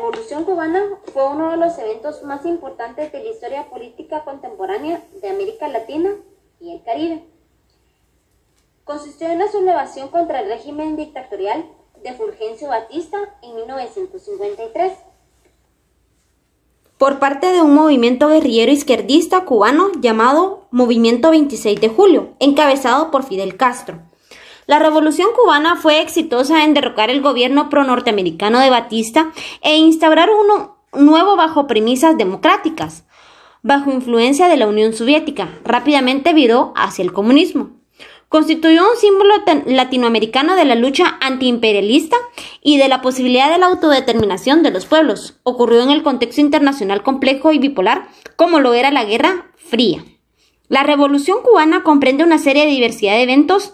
Revolución Cubana fue uno de los eventos más importantes de la historia política contemporánea de América Latina y el Caribe. Consistió en la sublevación contra el régimen dictatorial de Fulgencio Batista en 1953. Por parte de un movimiento guerrillero izquierdista cubano llamado Movimiento 26 de Julio, encabezado por Fidel Castro. La Revolución Cubana fue exitosa en derrocar el gobierno pro-norteamericano de Batista e instaurar uno nuevo bajo premisas democráticas. Bajo influencia de la Unión Soviética, rápidamente viró hacia el comunismo. Constituyó un símbolo latinoamericano de la lucha antiimperialista y de la posibilidad de la autodeterminación de los pueblos. Ocurrió en el contexto internacional complejo y bipolar como lo era la Guerra Fría. La Revolución Cubana comprende una serie de diversidad de eventos.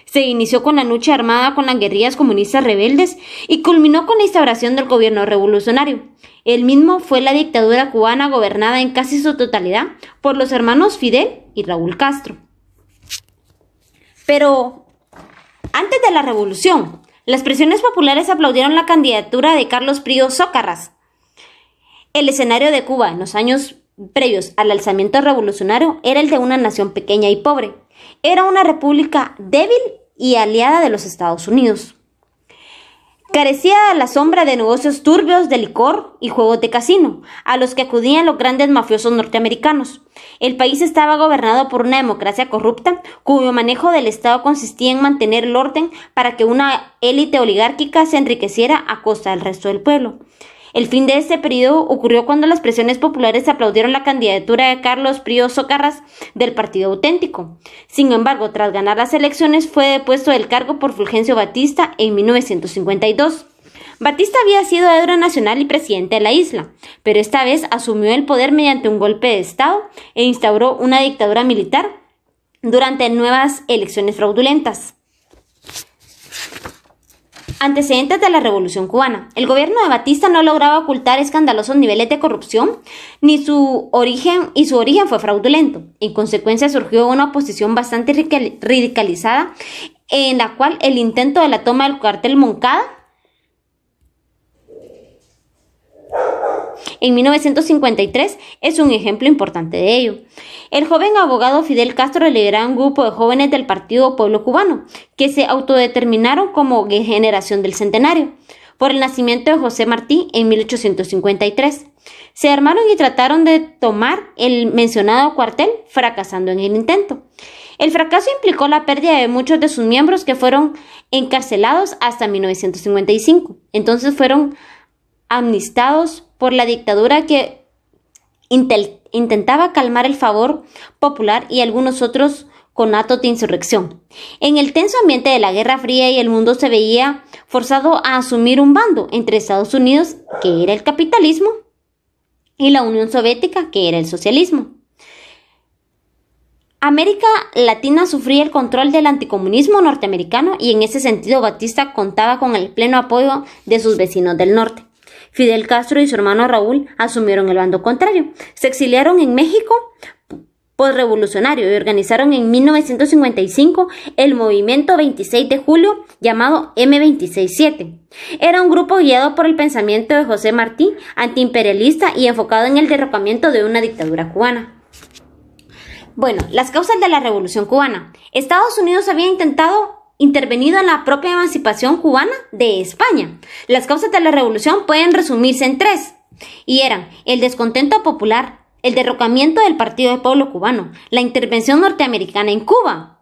Se inició con la lucha armada con las guerrillas comunistas rebeldes y culminó con la instauración del gobierno revolucionario. El mismo fue la dictadura cubana gobernada en casi su totalidad por los hermanos Fidel y Raúl Castro. Pero antes de la revolución, las presiones populares aplaudieron la candidatura de Carlos Prío Zócarras. El escenario de Cuba en los años previos al alzamiento revolucionario era el de una nación pequeña y pobre. Era una república débil y aliada de los Estados Unidos. Carecía a la sombra de negocios turbios de licor y juegos de casino, a los que acudían los grandes mafiosos norteamericanos. El país estaba gobernado por una democracia corrupta, cuyo manejo del Estado consistía en mantener el orden para que una élite oligárquica se enriqueciera a costa del resto del pueblo. El fin de este periodo ocurrió cuando las presiones populares aplaudieron la candidatura de Carlos Prío Zócarras del Partido Auténtico. Sin embargo, tras ganar las elecciones, fue depuesto del cargo por Fulgencio Batista en 1952. Batista había sido héroe nacional y presidente de la isla, pero esta vez asumió el poder mediante un golpe de Estado e instauró una dictadura militar durante nuevas elecciones fraudulentas. Antecedentes de la Revolución Cubana. El gobierno de Batista no lograba ocultar escandalosos niveles de corrupción, su origen fue fraudulento. En consecuencia, surgió una oposición bastante radicalizada, en la cual el intento de la toma del cuartel Moncada en 1953 es un ejemplo importante de ello. El joven abogado Fidel Castro lideraba un grupo de jóvenes del Partido Pueblo Cubano, que se autodeterminaron como Generación del Centenario, por el nacimiento de José Martí en 1853. Se armaron y trataron de tomar el mencionado cuartel, fracasando en el intento. El fracaso implicó la pérdida de muchos de sus miembros, que fueron encarcelados hasta 1955. Entonces fueron amnistados por la dictadura, que intentaba calmar el favor popular y algunos otros conatos de insurrección. En el tenso ambiente de la Guerra Fría, y el mundo se veía forzado a asumir un bando entre Estados Unidos, que era el capitalismo, y la Unión Soviética, que era el socialismo. América Latina sufría el control del anticomunismo norteamericano, y en ese sentido Batista contaba con el pleno apoyo de sus vecinos del norte. Fidel Castro y su hermano Raúl asumieron el bando contrario. Se exiliaron en México postrevolucionario y organizaron en 1955 el Movimiento 26 de Julio, llamado M267. Era un grupo guiado por el pensamiento de José Martí, antiimperialista y enfocado en el derrocamiento de una dictadura cubana. Bueno, las causas de la Revolución Cubana. Estados Unidos había intervenido en la propia emancipación cubana de España. Las causas de la revolución pueden resumirse en tres, y eran el descontento popular, el derrocamiento del Partido del Pueblo Cubano, la intervención norteamericana en Cuba.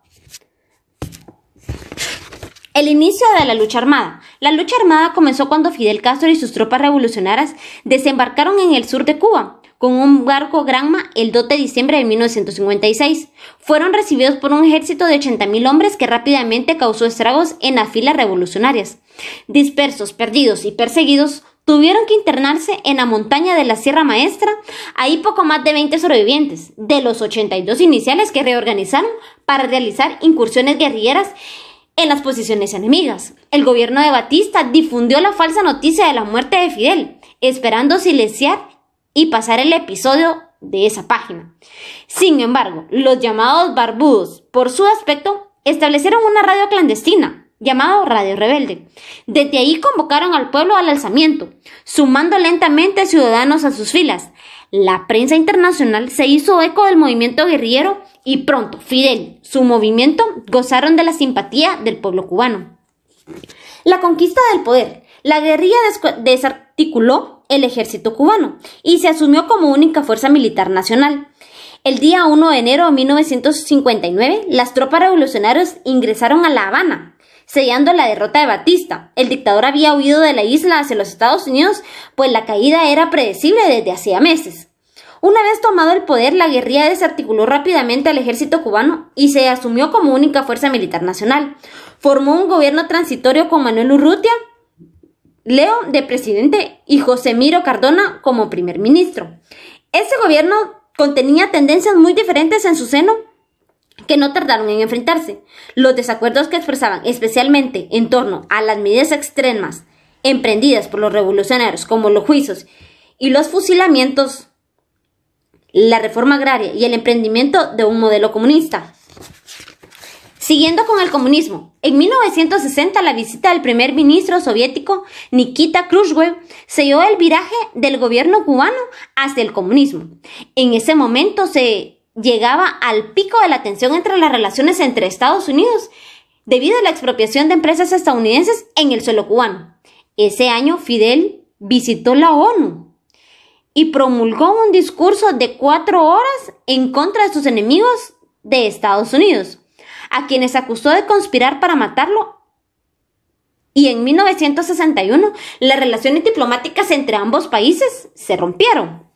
El inicio de la lucha armada. La lucha armada comenzó cuando Fidel Castro y sus tropas revolucionarias desembarcaron en el sur de Cuba con un barco Granma el 2 de diciembre de 1956. Fueron recibidos por un ejército de 80,000 hombres que rápidamente causó estragos en las filas revolucionarias. Dispersos, perdidos y perseguidos, tuvieron que internarse en la montaña de la Sierra Maestra. Ahí poco más de 20 sobrevivientes de los 82 iniciales que reorganizaron para realizar incursiones guerrilleras en las posiciones enemigas. El gobierno de Batista difundió la falsa noticia de la muerte de Fidel, esperando silenciar y pasar el episodio de esa página. Sin embargo, los llamados barbudos, por su aspecto, establecieron una radio clandestina llamado Radio Rebelde. Desde ahí convocaron al pueblo al alzamiento, sumando lentamente ciudadanos a sus filas. La prensa internacional se hizo eco del movimiento guerrillero y pronto Fidel, su movimiento, gozaron de la simpatía del pueblo cubano. La conquista del poder. La guerrilla desarticuló el ejército cubano y se asumió como única fuerza militar nacional. El día 1 de enero de 1959, las tropas revolucionarias ingresaron a La Habana, sellando la derrota de Batista. El dictador había huido de la isla hacia los Estados Unidos, pues la caída era predecible desde hacía meses. Una vez tomado el poder, la guerrilla desarticuló rápidamente al ejército cubano y se asumió como única fuerza militar nacional. Formó un gobierno transitorio con Manuel Urrutia Leo de presidente y José Miro Cardona como primer ministro. Ese gobierno contenía tendencias muy diferentes en su seno que no tardaron en enfrentarse. Los desacuerdos que expresaban, especialmente en torno a las medidas extremas emprendidas por los revolucionarios, como los juicios y los fusilamientos, la reforma agraria y el emprendimiento de un modelo comunista. Siguiendo con el comunismo, en 1960 la visita del primer ministro soviético Nikita Khrushchev selló el viraje del gobierno cubano hacia el comunismo. En ese momento se llegaba al pico de la tensión entre las relaciones entre Estados Unidos debido a la expropiación de empresas estadounidenses en el suelo cubano. Ese año Fidel visitó la ONU y promulgó un discurso de 4 horas en contra de sus enemigos de Estados Unidos, a quienes acusó de conspirar para matarlo. Y en 1961 las relaciones diplomáticas entre ambos países se rompieron.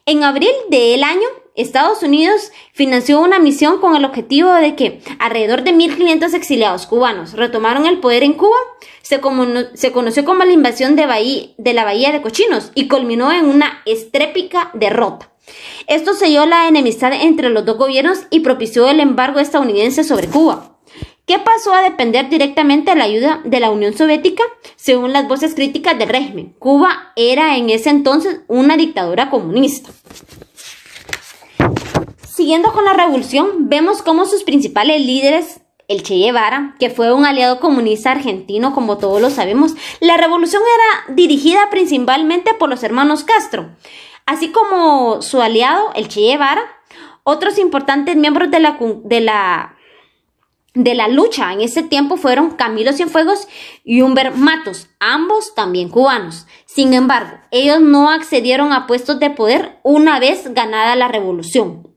En abril del año, Estados Unidos financió una misión con el objetivo de que alrededor de 1.500 exiliados cubanos retomaron el poder en Cuba. Se conoció como la invasión de la Bahía de Cochinos y culminó en una estrépita derrota. Esto selló la enemistad entre los dos gobiernos y propició el embargo estadounidense sobre Cuba, que pasó a depender directamente de la ayuda de la Unión Soviética, según las voces críticas del régimen. Cuba era en ese entonces una dictadura comunista. Siguiendo con la revolución, vemos cómo sus principales líderes, el Che Guevara, que fue un aliado comunista argentino, como todos lo sabemos, la revolución era dirigida principalmente por los hermanos Castro, así como su aliado, el Che Guevara. Otros importantes miembros de la lucha en ese tiempo fueron Camilo Cienfuegos y Humber Matos, ambos también cubanos. Sin embargo, ellos no accedieron a puestos de poder una vez ganada la revolución.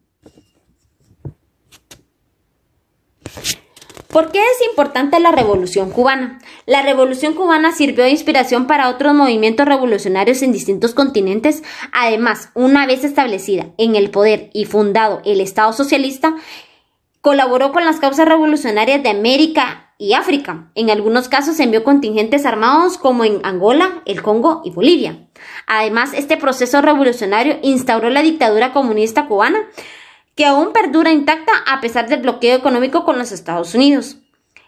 ¿Por qué es importante la Revolución Cubana? La Revolución Cubana sirvió de inspiración para otros movimientos revolucionarios en distintos continentes. Además, una vez establecida en el poder y fundado el Estado socialista, colaboró con las causas revolucionarias de América y África. En algunos casos envió contingentes armados como en Angola, el Congo y Bolivia. Además, este proceso revolucionario instauró la dictadura comunista cubana, que aún perdura intacta a pesar del bloqueo económico con los Estados Unidos.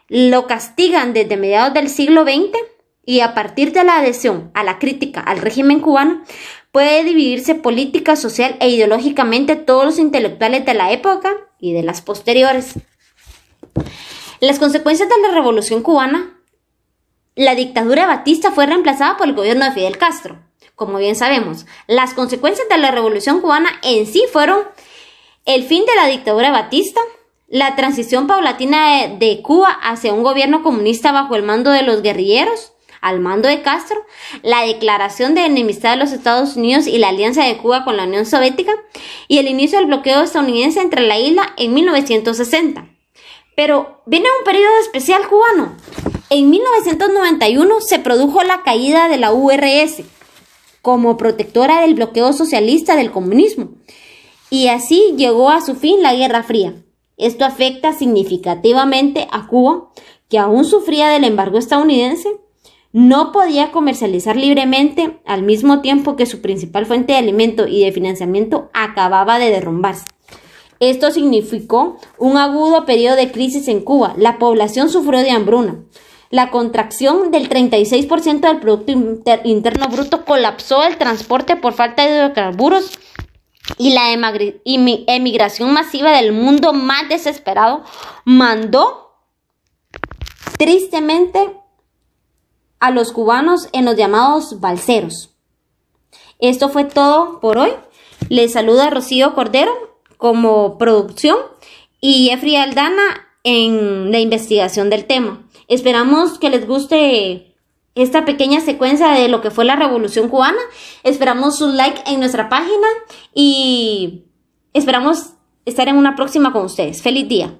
Lo castigan desde mediados del siglo XX y a partir de la adhesión a la crítica al régimen cubano puede dividirse política, social e ideológicamente todos los intelectuales de la época y de las posteriores. Las consecuencias de la Revolución Cubana. La dictadura de Batista fue reemplazada por el gobierno de Fidel Castro. Como bien sabemos, las consecuencias de la Revolución Cubana en sí fueron el fin de la dictadura de Batista, la transición paulatina de Cuba hacia un gobierno comunista bajo el mando de los guerrilleros, al mando de Castro, la declaración de enemistad de los Estados Unidos y la alianza de Cuba con la Unión Soviética y el inicio del bloqueo estadounidense entre la isla en 1960. Pero viene un periodo especial cubano. En 1991 se produjo la caída de la URSS como protectora del bloqueo socialista del comunismo. Y así llegó a su fin la Guerra Fría. Esto afecta significativamente a Cuba, que aún sufría del embargo estadounidense, no podía comercializar libremente al mismo tiempo que su principal fuente de alimento y de financiamiento acababa de derrumbarse. Esto significó un agudo periodo de crisis en Cuba. La población sufrió de hambruna. La contracción del 36% del Producto Interno Bruto, colapsó el transporte por falta de hidrocarburos y la emigración masiva del mundo más desesperado mandó tristemente a los cubanos en los llamados balseros. Esto fue todo por hoy. Les saluda Rocío Cordero como producción y Jeffrey Aldana en la investigación del tema. Esperamos que les guste esta pequeña secuencia de lo que fue la Revolución Cubana. Esperamos sus likes en nuestra página y esperamos estar en una próxima con ustedes. ¡Feliz día!